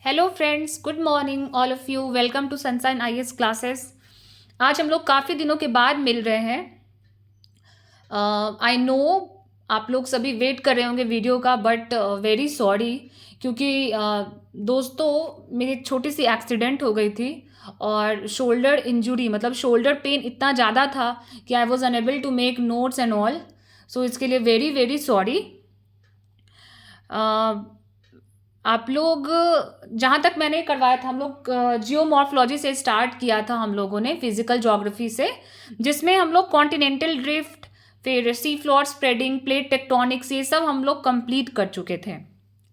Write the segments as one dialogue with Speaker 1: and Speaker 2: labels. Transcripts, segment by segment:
Speaker 1: Hello friends, good morning all of you. Welcome to Sunshine IAS classes. आज हम लोग काफ़ी दिनों के बाद मिल रहे हैं। आई नो आप लोग सभी वेट कर रहे होंगे वीडियो का, बट वेरी सॉरी, क्योंकि दोस्तों मेरी एक छोटी सी एक्सीडेंट हो गई थी और शोल्डर इंजरी मतलब शोल्डर पेन इतना ज़्यादा था कि I was unable to make notes and all. So इसके लिए वेरी वेरी सॉरी। आप लोग, जहाँ तक मैंने करवाया था, हम लोग जियोमॉर्फोलॉजी से स्टार्ट किया था हम लोगों ने, फिजिकल ज्योग्राफी से, जिसमें हम लोग कॉन्टिनेंटल ड्रिफ्ट, फिर सी फ्लोर स्प्रेडिंग, प्लेट टेक्टोनिक्स, ये सब हम लोग कंप्लीट कर चुके थे।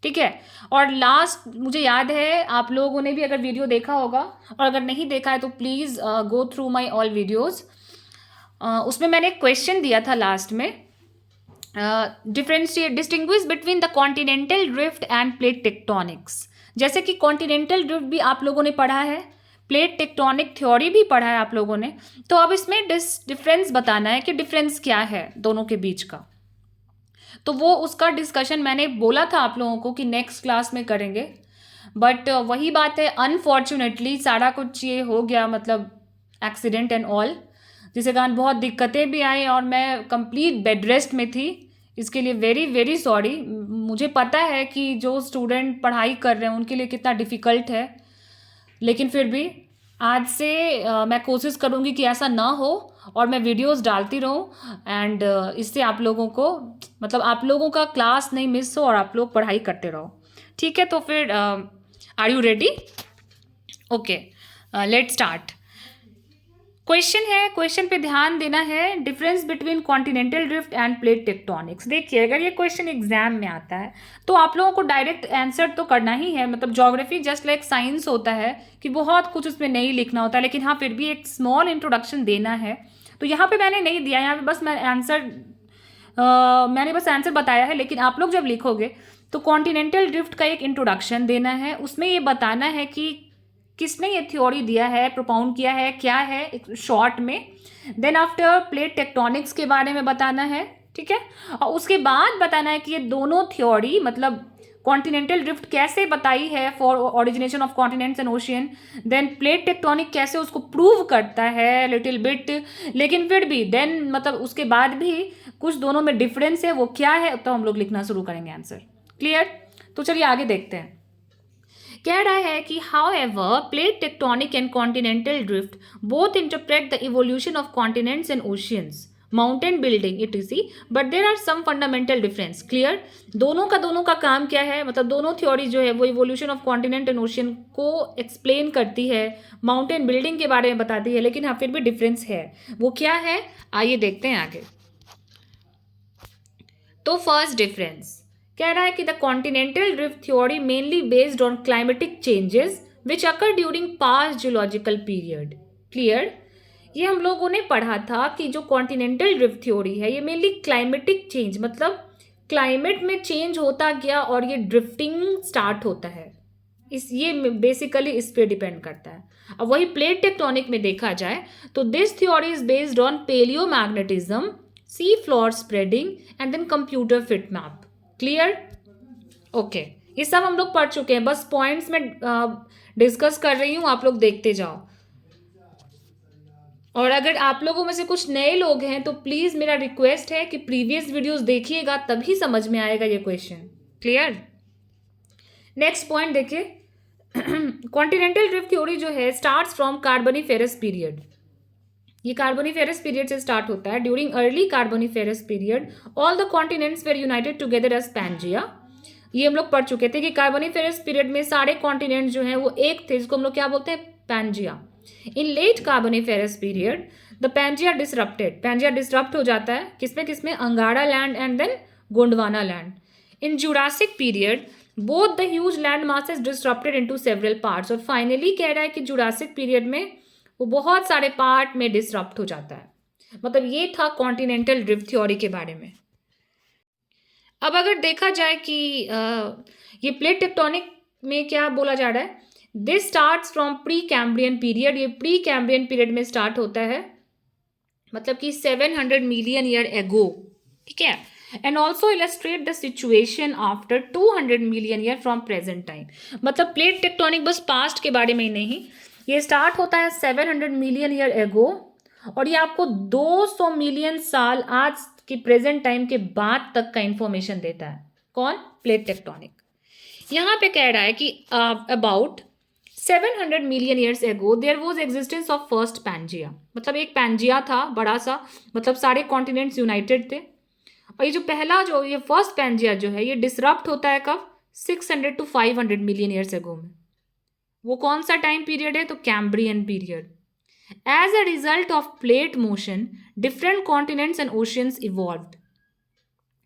Speaker 1: ठीक है। और लास्ट मुझे याद है आप लोगों ने भी अगर वीडियो देखा होगा, और अगर नहीं देखा है तो please go through my all videos. उसमें मैंने एक क्वेश्चन दिया था लास्ट में, differentiate distinguish between the continental drift and plate tectonics. जैसे कि कॉन्टिनेंटल ड्रिफ्ट भी आप लोगों ने पढ़ा है, प्लेट टेक्टोनिक थ्योरी भी पढ़ा है आप लोगों ने, तो अब इसमें डिफरेंस बताना है कि डिफरेंस क्या है दोनों के बीच का। तो वो उसका डिस्कशन मैंने बोला था आप लोगों को कि नेक्स्ट क्लास में करेंगे, बट वही बात है, अनफॉर्चुनेटली सारा कुछ ये हो गया, मतलब एक्सीडेंट एंड ऑल, जिसके कारण बहुत दिक्कतें भी आई और मैं कंप्लीट बेड रेस्ट में थी। इसके लिए वेरी वेरी सॉरी। मुझे पता है कि जो स्टूडेंट पढ़ाई कर रहे हैं उनके लिए कितना डिफ़िकल्ट है, लेकिन फिर भी आज से मैं कोशिश करूँगी कि ऐसा ना हो और मैं वीडियोस डालती रहूँ, एंड इससे आप लोगों को, मतलब आप लोगों का क्लास नहीं मिस हो और आप लोग पढ़ाई करते रहो। ठीक है, तो फिर are you ready? Okay, let start. Question है, क्वेश्चन पे ध्यान देना है। Difference between continental drift and plate tectonics. देखिए, अगर ये क्वेश्चन एग्जाम में आता है तो आप लोगों को डायरेक्ट आंसर तो करना ही है। मतलब ज्योग्राफी जस्ट लाइक साइंस होता है कि बहुत कुछ उसमें नहीं लिखना होता है, लेकिन हाँ फिर भी एक स्मॉल इंट्रोडक्शन देना है। तो यहाँ पे मैंने नहीं दिया, यहाँ पे बस मैंने बस आंसर बताया है। लेकिन आप लोग जब लिखोगे तो कॉन्टिनेंटल ड्रिफ्ट का एक इंट्रोडक्शन देना है, उसमें ये बताना है कि किसने ये थ्योरी दिया है, प्रोपाउंड किया है, क्या है, एक शॉर्ट में। देन आफ्टर प्लेट टेक्टोनिक्स के बारे में बताना है। ठीक है। और उसके बाद बताना है कि ये दोनों थ्योरी, मतलब कॉन्टिनेंटल ड्रिफ्ट कैसे बताई है for origination of continents and ocean, then plate tectonic कैसे उसको प्रूव करता है लिटिल बिट, लेकिन फिर भी देन मतलब उसके बाद भी कुछ दोनों में डिफरेंस है, वो क्या है, तो हम लोग लिखना शुरू करेंगे आंसर। क्लियर? तो चलिए आगे देखते हैं। कह रहा है कि however plate tectonic and continental drift both interpret the evolution of continents and oceans, mountain building etc, but there are some fundamental difference. Clear? दोनों का काम क्या है, मतलब दोनों थ्योरी जो है वो evolution of continent and ocean को एक्सप्लेन करती है, माउंटेन बिल्डिंग के बारे में बताती है, लेकिन हाँ फिर भी डिफरेंस है। वो क्या है, आइए देखते हैं आगे। तो फर्स्ट डिफरेंस कह रहा है कि the continental drift theory mainly based on climatic changes which occur during past geological period. Clear? ये हम लोगों ने पढ़ा था कि जो कॉन्टिनेंटल ड्रिफ्ट थ्योरी है ये मेनली क्लाइमेटिक चेंज, मतलब क्लाइमेट में चेंज होता गया और ये ड्रिफ्टिंग स्टार्ट होता है, ये बेसिकली इस पे डिपेंड करता है। अब वही प्लेट टेक्टोनिक में देखा जाए तो this theory is based on paleomagnetism, sea floor spreading and then computer fit map. Clear? Okay, ये सब हम लोग पढ़ चुके हैं, बस पॉइंट्स में डिस्कस कर रही हूँ, आप लोग देखते जाओ। और अगर आप लोगों में से कुछ नए लोग हैं तो प्लीज मेरा रिक्वेस्ट है कि प्रीवियस वीडियोस देखिएगा, तभी समझ में आएगा ये क्वेश्चन। क्लियर? नेक्स्ट पॉइंट देखिए। कॉन्टिनेंटल ड्रिफ्ट थ्योरी जो है स्टार्ट्स फ्रॉम कार्बोनिफेरस पीरियड। ये कार्बोनिफेरस पीरियड से स्टार्ट होता है। During early carboniferous period all the continents were united together as Pangaea. ये हम लोग पढ़ चुके थे कि कार्बोनिफेरस पीरियड में सारे कॉन्टिनेंट जो हैं वो एक थे, जिसको हम लोग क्या बोलते हैं, Pangaea. In late carboniferous period the Pangaea disrupted, Pangaea disrupt हो जाता है, किसमें किसमें, Angara land and then Gondwana land. In Jurassic period both the huge land masses disrupted into several parts. और फाइनली कह रहा है कि जुरासिक पीरियड में वो बहुत सारे पार्ट में डिसरप्ट हो जाता है। मतलब ये था कॉन्टिनेंटल ड्रिफ्ट थ्योरी के बारे में। अब अगर देखा जाए कि ये प्लेट टेक्टोनिक में क्या बोला जा रहा है, this starts from pre Cambrian period. ये प्री कैम्ब्रियन पीरियड में स्टार्ट होता है, मतलब कि 700 मिलियन ईयर एगो। ठीक है। And also illustrate the situation after 200 million year from present time. मतलब प्लेट टेक्टोनिक बस पास्ट के बारे में ही नहीं, ये स्टार्ट होता है 700 मिलियन ईयर एगो और ये आपको 200 मिलियन साल आज के प्रेजेंट टाइम के बाद तक का इंफॉर्मेशन देता है। कौन? Plate tectonic. यहाँ पे कह रहा है कि about 700 million years ago there was existence of first Pangaea. मतलब एक पैंजिया था बड़ा सा, मतलब सारे कॉन्टिनेंट्स यूनाइटेड थे। और ये जो पहला जो ये फर्स्ट पैंजिया जो है ये डिसरप्ट होता है कब? 600 to 500 मिलियन ईयर्स एगो में। वो कौन सा टाइम पीरियड है? तो Cambrian period. As a result of plate motion different continents and oceans evolved.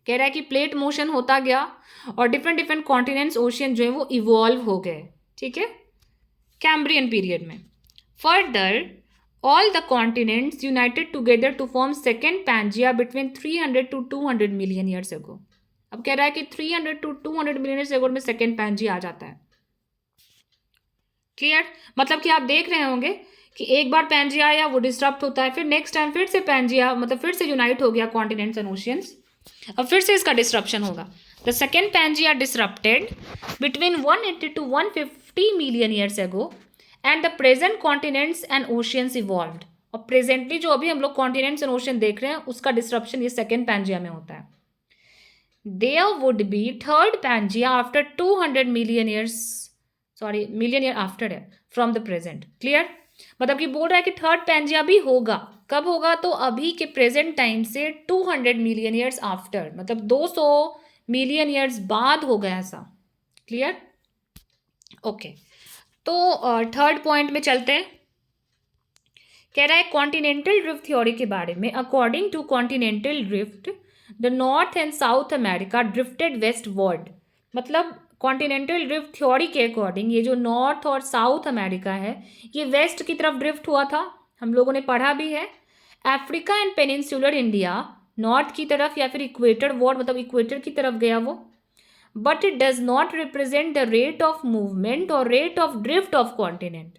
Speaker 1: कह रहा है कि प्लेट मोशन होता गया और डिफरेंट डिफरेंट कॉन्टिनेंट्स ओशियन जो है वो इवॉल्व हो गए, ठीक है, कैम्ब्रियन पीरियड में। Further all the continents united together to form second Pangea between 300 to 200 million years ago। अब कह रहा है कि 300 to 200 million years ago में second Pangea आ जाता है। क्लियर? मतलब कि आप देख रहे होंगे कि एक बार पैंजिया आया, वो डिस्टर्ब होता है, फिर नेक्स्ट टाइम फिर से पैंजिया, मतलब फिर से यूनाइट हो गया कॉन्टिनेंट्स एंड ओशियंस, अब फिर से इसका डिस्ट्रप्शन होगा। The second Pangaea disrupted between 180 to 150 million years एगो and the present continents and oceans evolved. और प्रेजेंटली जो अभी हम लोग कॉन्टिनेंट्स एंड ओशियन देख रहे हैं उसका डिस्ट्रप्शन ये सेकेंड पैंजिया में होता है। There would be third Pangaea after 200 million years, sorry million year after है फ्रॉम द प्रेजेंट। क्लियर? मतलब कि बोल रहा है कि थर्ड पैंजिया भी होगा। कब होगा? तो अभी के प्रेजेंट टाइम से 200 मिलियन ईयर्स आफ्टर, मतलब 200 मिलियन ईयर्स बाद होगा ऐसा। क्लियर? ओके, तो थर्ड पॉइंट में चलते हैं। कह रहा है कॉन्टिनेंटल ड्रिफ्ट थ्योरी के बारे में। According to continental drift the North and South America drifted westward. मतलब कॉन्टिनेंटल ड्रिफ्ट थ्योरी के अकॉर्डिंग ये जो नॉर्थ और साउथ अमेरिका है ये वेस्ट की तरफ ड्रिफ्ट हुआ था, हम लोगों ने पढ़ा भी है। Africa and peninsular India north की तरफ या फिर इक्वेटर वर्ड, मतलब इक्वेटर की तरफ गया वो। But it does not represent the rate of movement और rate of drift of continent.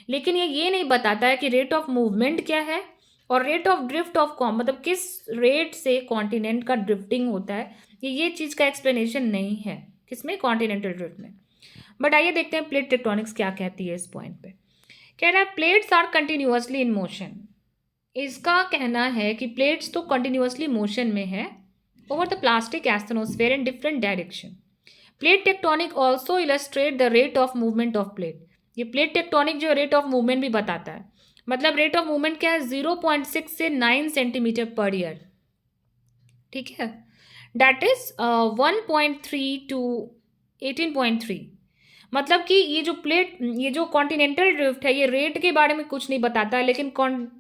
Speaker 1: लेकिन ये नहीं बताता है कि रेट ऑफ मूवमेंट क्या है और रेट ऑफ ड्रिफ्ट ऑफ मतलब किस रेट से कॉन्टिनेंट का ड्रिफ्टिंग होता है, ये चीज़ का एक्सप्लेनेशन नहीं है किसमें? कॉन्टिनेंटल ड्रिफ्ट में। बट आइए देखते हैं प्लेट टेक्टोनिक्स क्या कहती है इस पॉइंट पे। कह रहा है plates are continuously in motion. इसका कहना है कि प्लेट्स तो कंटिन्यूअसली मोशन में है over the plastic asthenosphere in different direction. Plate tectonic also illustrate the rate of movement of plate. ये प्लेट टेक्टोनिक जो रेट ऑफ मूवमेंट भी बताता है। मतलब रेट ऑफ मूवमेंट क्या है? 0.6 से 9 सेंटीमीटर पर ईयर, ठीक है, डैट इज 1.3 to 18.3। मतलब कि ये जो प्लेट, ये जो कॉन्टिनेंटल ड्रिफ्ट है ये रेट के बारे में कुछ नहीं बताता है, लेकिन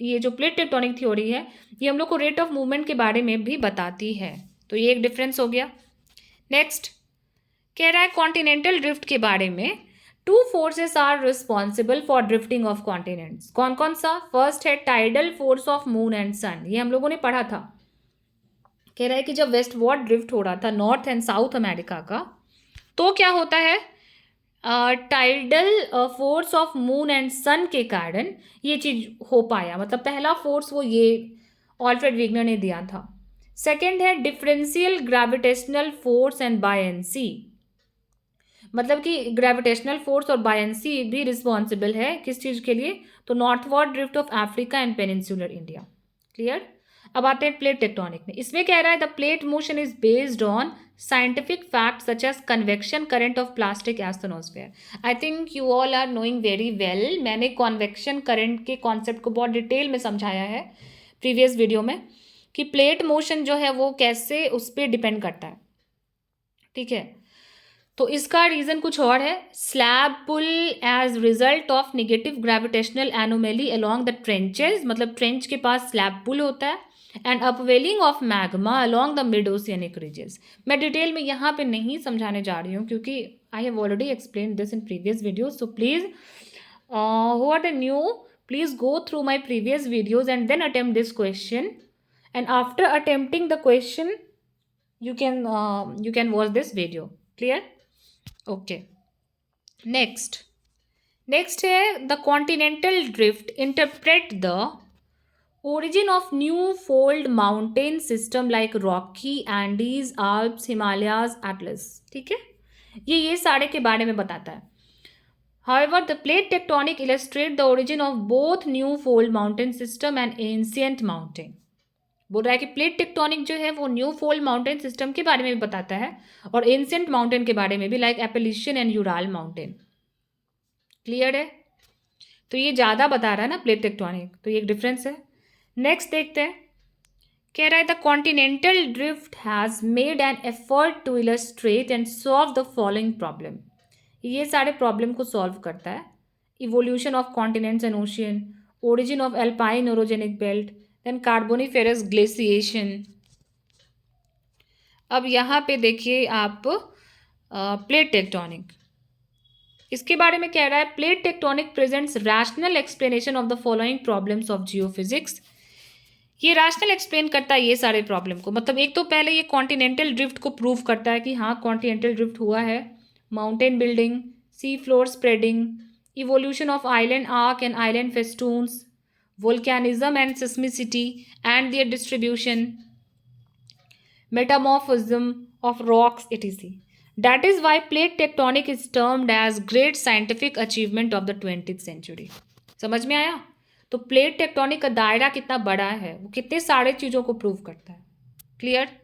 Speaker 1: ये जो प्लेट टेक्टोनिक थ्योरी है ये हम लोग को रेट ऑफ मूवमेंट के बारे में भी बताती है। तो ये एक डिफरेंस हो गया। नेक्स्ट कह रहा है कॉन्टिनेंटल ड्रिफ्ट के बारे में। Two forces are responsible for drifting of continents. कौन कौन सा? फर्स्ट है tidal force of moon and sun, ये हम लोगों ने पढ़ा था। कह रहा है कि जब वेस्ट वर्ड ड्रिफ्ट हो रहा था नॉर्थ एंड साउथ अमेरिका का, तो क्या होता है? Tidal force of moon and sun के कारण ये चीज हो पाया। मतलब पहला फोर्स वो ये ऑल्फ्रेड वीगनर ने दिया था। सेकेंड है differential gravitational force and buoyancy. मतलब कि ग्रेविटेशनल फोर्स और बायंसी भी रिस्पॉन्सिबल है किस चीज़ के लिए? तो northward drift of Africa and peninsular India. Clear? अब आते हैं प्लेट टेक्टोनिक में। इसमें कह रहा है the plate motion is based on scientific fact such as convection current of plastic asthenosphere. I think you all are knowing very well. मैंने convection current के कॉन्सेप्ट को बहुत डिटेल में समझाया है प्रीवियस वीडियो में कि प्लेट मोशन जो है वो कैसे उस पर डिपेंड करता है, ठीक है। तो इसका रीज़न कुछ और है। Slab pull as result of negative gravitational anomaly along the trenches. मतलब ट्रेंच के पास स्लैब पुल होता है। And upwelling of magma along the mid oceanic ridges. मैं डिटेल में यहाँ पे नहीं समझाने जा रही हूँ क्योंकि I have already explain this in previous video. So please who are the new, please go through my previous videos and then attempt this question, and after attempting the question you can watch this video. Clear? Okay, next है the continental drift interpret the origin of new fold mountain system like Rocky, Andes, Alps, Himalayas, Atlas. ठीक है, ये सारे के बारे में बताता है. However, the plate tectonic illustrate the origin of both new fold mountain system and ancient mountain. बोल रहा है कि प्लेट टेक्टोनिक जो है वो न्यू फोल्ड माउंटेन सिस्टम के बारे में भी बताता है और एंशिएंट माउंटेन के बारे में भी, like Appalachian and Ural mountain. Clear है? तो ये ज़्यादा बता रहा है ना प्लेट टेक्टोनिक, तो ये एक डिफरेंस है. नेक्स्ट देखते हैं. कह रहा है the continental drift has made an effort to illustrate and solve the following problem. ये सारे प्रॉब्लम को सॉल्व करता है. Evolution of continents and ocean, origin of alpine orogenic belt, then carboniferous glaciation. अब यहाँ पे देखिए आप प्लेट टेक्टोनिक, इसके बारे में कह रहा है plate tectonic presents rational explanation of the following problems of geophysics. ये रैशनल एक्सप्लेन करता है ये सारे प्रॉब्लम को. मतलब एक तो पहले ये कॉन्टिनेंटल ड्रिफ्ट को प्रूव करता है कि हाँ कॉन्टिनेंटल ड्रिफ्ट हुआ है, mountain building, sea floor spreading, evolution of island arc and island festoons, volcanism and seismicity and their distribution, metamorphism of rocks, etc. That is why plate tectonic is termed as great scientific achievement of the 20th century. समझ में आया? तो plate tectonic का दायरा कितना बड़ा है, वो कितने सारे चीज़ों को प्रूव करता है. क्लियर?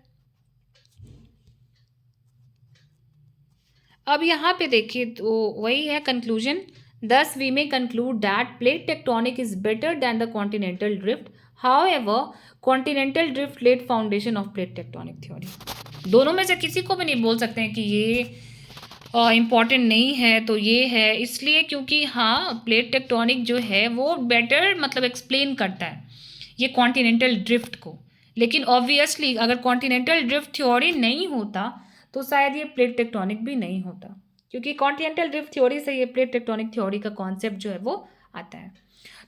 Speaker 1: अब यहाँ पे देखिए तो वही है conclusion. Thus, we may conclude that plate tectonic is better than the continental drift. However, continental drift laid foundation of plate tectonic theory. दोनों में से किसी को भी नहीं बोल सकते हैं कि ये इम्पॉर्टेंट नहीं है तो ये है, इसलिए क्योंकि हाँ प्लेट टेक्टोनिक जो है वो बेटर मतलब एक्सप्लेन करता है ये कॉन्टिनेंटल ड्रिफ्ट को. लेकिन ऑब्वियसली अगर कॉन्टिनेंटल ड्रिफ्ट थ्योरी नहीं होता तो शायद ये प्लेट टेक्टोनिक भी नहीं होता, क्योंकि कॉन्टिनेंटल ड्रिफ्ट थ्योरी से ये प्लेट टेक्टोनिक थ्योरी का कॉन्सेप्ट जो है वो आता है.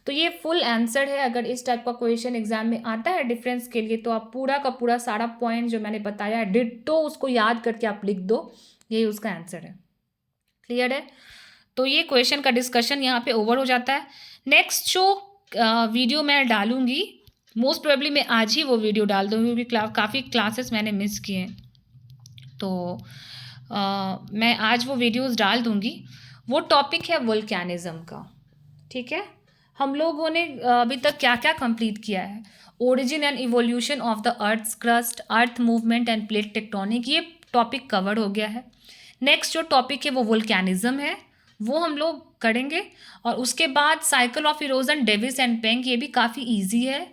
Speaker 1: तो ये फुल आंसर है. अगर इस टाइप का क्वेश्चन एग्जाम में आता है डिफरेंस के लिए तो आप पूरा का पूरा सारा पॉइंट जो मैंने बताया है डिट्टो उसको याद करके आप लिख दो, यही उसका आंसर है. क्लियर है? तो ये क्वेश्चन का डिस्कशन यहाँ पे ओवर हो जाता है. नेक्स्ट जो वीडियो मैं डालूंगी मोस्ट प्रोबेबली मैं आज ही वो वीडियो डाल दूँगी क्योंकि काफ़ी क्लासेस मैंने मिस किए हैं, तो मैं आज वो वीडियोस डाल दूँगी. वो टॉपिक है वोल्केनिज्म का. ठीक है, हम लोगों ने अभी तक क्या क्या कंप्लीट किया है. Origin and evolution of the earth's crust, earth movement and plate tectonic, ये टॉपिक कवर हो गया है. नेक्स्ट जो टॉपिक है वो वोल्केनिज्म है, वो हम लोग करेंगे. और उसके बाद cycle of erosion, Davis and Penck, ये भी काफ़ी ईजी है,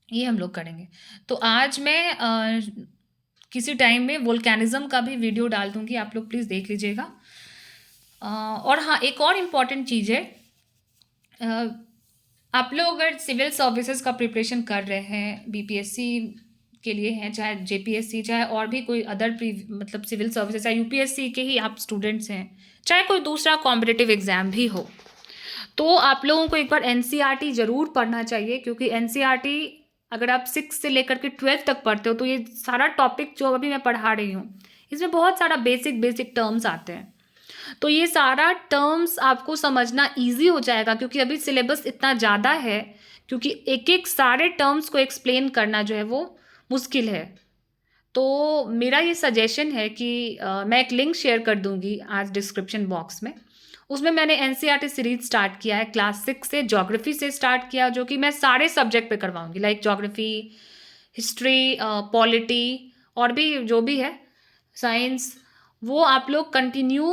Speaker 1: ये हम लोग करेंगे. तो आज मैं किसी टाइम में वोल्केनिज्म का भी वीडियो डाल दूंगी, आप लोग प्लीज़ देख लीजिएगा. और हाँ एक और इम्पॉर्टेंट चीज़ है, आप लोग अगर सिविल सर्विसेज का प्रिपरेशन कर रहे हैं, बीपीएससी के लिए हैं, चाहे जेपीएससी, चाहे और भी कोई अदर मतलब सिविल सर्विसेज, चाहे यूपीएससी के ही आप स्टूडेंट्स हैं, चाहे कोई दूसरा कॉम्पिटिटिव एग्ज़ाम भी हो, तो आप लोगों को एक बार एनसीईआरटी ज़रूर पढ़ना चाहिए. क्योंकि एनसीईआरटी अगर आप 6 से लेकर के 12 तक पढ़ते हो तो ये सारा टॉपिक जो अभी मैं पढ़ा रही हूँ इसमें बहुत सारा बेसिक टर्म्स आते हैं. तो ये सारा टर्म्स आपको समझना इजी हो जाएगा क्योंकि अभी सिलेबस इतना ज़्यादा है, क्योंकि एक एक सारे टर्म्स को एक्सप्लेन करना जो है वो मुश्किल है. तो मेरा ये सजेशन है कि मैं एक लिंक शेयर कर दूँगी आज डिस्क्रिप्शन बॉक्स में. उसमें मैंने एनसीईआरटी सीरीज स्टार्ट किया है, क्लास 6 से ज्योग्राफी से स्टार्ट किया, जो कि मैं सारे सब्जेक्ट पे करवाऊंगी, लाइक ज्योग्राफी, हिस्ट्री, पॉलिटी और भी जो भी है साइंस, वो आप लोग कंटिन्यू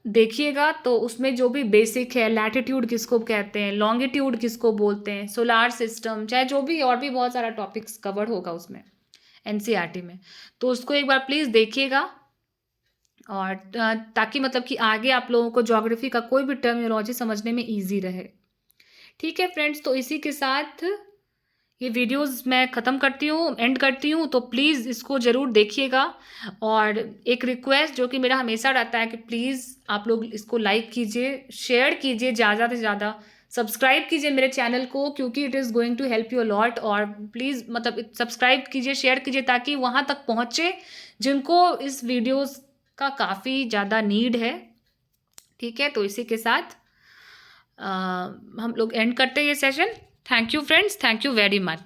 Speaker 1: देखिएगा. तो उसमें जो भी बेसिक है, लैटिट्यूड किसको कहते हैं, लॉन्गिट्यूड किसको बोलते हैं, सोलार सिस्टम, चाहे जो भी और भी बहुत सारा टॉपिक्स कवर होगा उसमें एनसीईआरटी में, तो उसको एक बार प्लीज़ देखिएगा. और ताकि मतलब कि आगे आप लोगों को ज्योग्राफी का कोई भी टर्मिनोलॉजी समझने में इजी रहे. ठीक है फ्रेंड्स, तो इसी के साथ ये वीडियोस मैं ख़त्म करती हूँ, एंड करती हूँ. तो प्लीज़ इसको ज़रूर देखिएगा. और एक रिक्वेस्ट जो कि मेरा हमेशा रहता है कि प्लीज़ आप लोग इसको लाइक कीजिए, शेयर कीजिए, ज़्यादा से ज़्यादा सब्सक्राइब कीजिए मेरे चैनल को, क्योंकि it is going to help you lot. और प्लीज़ मतलब सब्सक्राइब कीजिए, शेयर कीजिए, ताकि वहाँ तक पहुँचे जिनको इस वीडियोज़ का काफ़ी ज़्यादा नीड है. ठीक है, तो इसी के साथ हम लोग एंड करते हैं ये session. Thank you friends, thank you very much.